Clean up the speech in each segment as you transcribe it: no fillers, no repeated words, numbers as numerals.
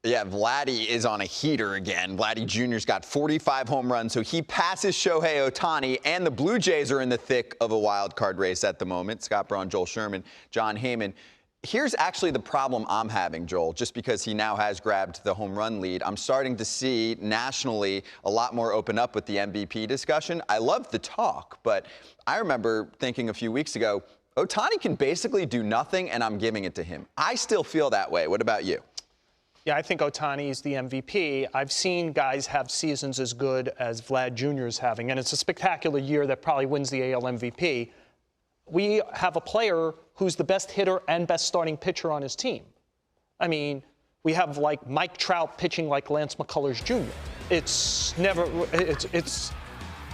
Yeah, Vladdy is on a heater again. Vladdy Jr.'s got 45 home runs, so he passes Shohei Otani, and the Blue Jays are in the thick of a wild card race at the moment. Scott Braun, Joel Sherman, John Heyman. Here's actually the problem I'm having, Joel, just because he now has grabbed the home run lead. I'm starting to see nationally a lot more open up with the MVP discussion. I love the talk, but I remember thinking a few weeks ago, Otani can basically do nothing, and I'm giving it to him. I still feel that way. What about you? Yeah, I think Otani is the MVP. I've seen guys have seasons as good as Vlad Jr. is having, and it's a spectacular year that probably wins the AL MVP. We have a player who's the best hitter and best starting pitcher on his team. I mean, we have like Mike Trout pitching like Lance McCullers Jr. It's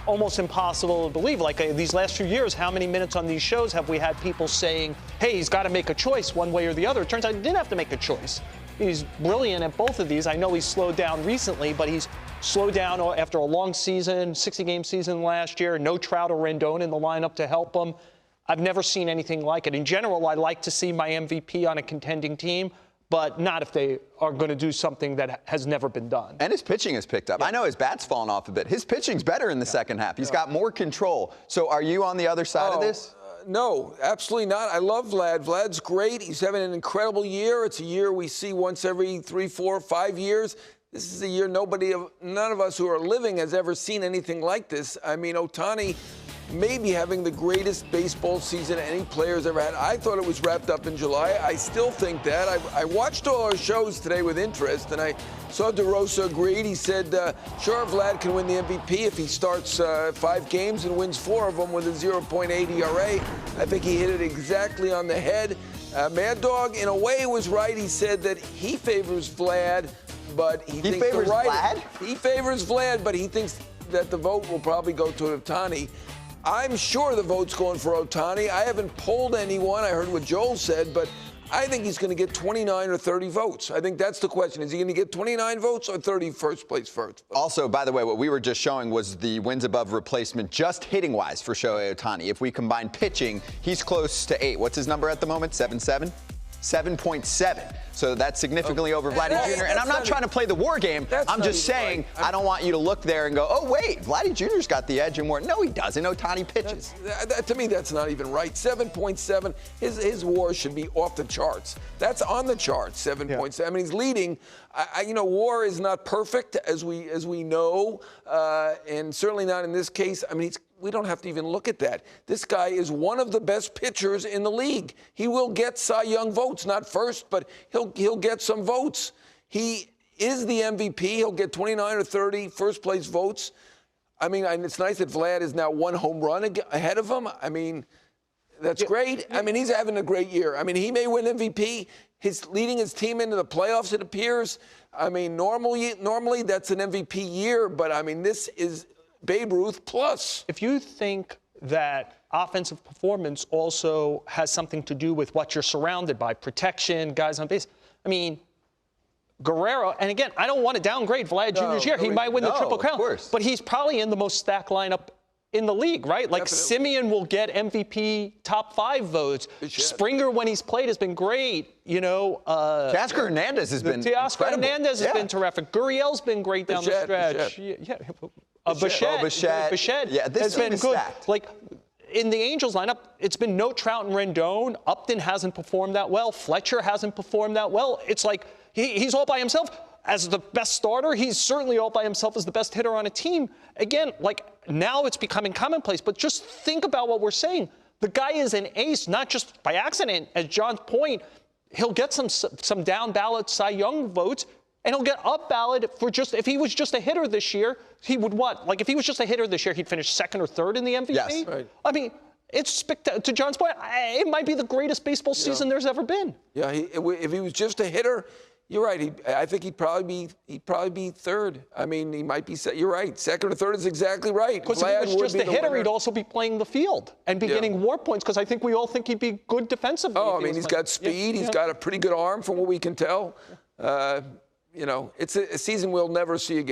almost impossible to believe. Like these last few years, how many minutes on these shows have we had people saying, hey, he's got to make a choice one way or the other? It turns out he didn't have to make a choice. He's brilliant at both of these. I know he's slowed down recently, but he's slowed down after a long season, 60-game season last year. No Trout or Rendon in the lineup to help him. I've never seen anything like it. In general, I like to see my MVP on a contending team, but not if they are going to do something that has never been done. And his pitching has picked up. Yeah. I know his bat's fallen off a bit. His pitching's better in the second half. He's got more control. So are you on the other side of this? No, absolutely not. I love Vlad. Vlad's great. He's having an incredible year. It's a year we see once every 3, 4, 5 years. This is a year none of us who are living has ever seen anything like this. I mean, Otani may be having the greatest baseball season any player's ever had. I thought it was wrapped up in July. I still think that. I watched all our shows today with interest, and I saw DeRosa agreed. He said, sure, Vlad can win the MVP if he starts 5 games and wins 4 of them with a 0.8 ERA. I think he hit it exactly on the head. Mad Dog, in a way, was right. He said that he favors Vlad, but he thinks favors Vlad? He favors Vlad, but he thinks that the vote will probably go to Otani. I'm sure the vote's going for Otani. I haven't polled anyone. I heard what Joel said, but I think he's going to get 29 or 30 votes. I think that's the question. Is he going to get 29 votes or 30 first place votes? Also, by the way, what we were just showing was the wins above replacement just hitting-wise for Shohei Otani. If we combine pitching, he's close to 8. What's his number at the moment? 7.7? 7.7. So that's significantly over Vladdy Jr. And I'm not trying to play the war game. I'm just saying I don't want you to look there and go, oh, wait, Vladdy Jr.'s got the edge and more. No, he doesn't. Otani pitches. To me, that's not even right. 7.7. His WAR should be off the charts. That's on the charts, 7.7. Yeah. I mean, he's leading. WAR is not perfect, as we know, and certainly not in this case. I mean, we don't have to even look at that. This guy is one of the best pitchers in the league. He will get Cy Young votes, not first, but he'll get some votes. He is the MVP. He'll get 29 or 30 first-place votes. I mean, it's nice that Vlad is now 1 home run ahead of him. I mean, that's great. I mean, he's having a great year. I mean, he may win MVP. He's leading his team into the playoffs, it appears. I mean, normally that's an MVP year, but, I mean, this is Babe Ruth plus. If you think that offensive performance also has something to do with what you're surrounded by, protection, guys on base, I mean, Guerrero, and again, I don't want to downgrade Vlad Jr.'s year. He might win the Triple Crown, but he's probably in the most stacked lineup in the league, right? Like Simeon will get MVP top 5 votes. Springer, when he's played, has been great. You know, Teoscar Hernandez has been Teoscar Hernandez has been terrific. Gurriel's been great down the stretch. Bichette has been good. Stacked. Like in the Angels lineup, it's been no Trout and Rendon. Upton hasn't performed that well. Fletcher hasn't performed that well. It's like he's all by himself as the best starter. He's certainly all by himself as the best hitter on a team. Again, like now it's becoming commonplace, but just think about what we're saying. The guy is an ace, not just by accident. As John's point, he'll get some down ballot Cy Young votes. And he'll get up ballot for if he was just a hitter this year, he would what? Like if he was just a hitter this year, he'd finish 2nd or 3rd in the MVP? Yes. Right. I mean, it's to John's point, it might be the greatest baseball season there's ever been. Yeah, if he was just a hitter, you're right. I think he'd probably be 3rd. I mean, he might be. You're right. 2nd or 3rd is exactly right. Because if he was just a hitter, he'd also be playing the field and be getting WAR points. Because I think we all think he'd be good defensively. Oh, I mean, he's got speed. He's got a pretty good arm, from what we can tell. You know, it's a season we'll never see again.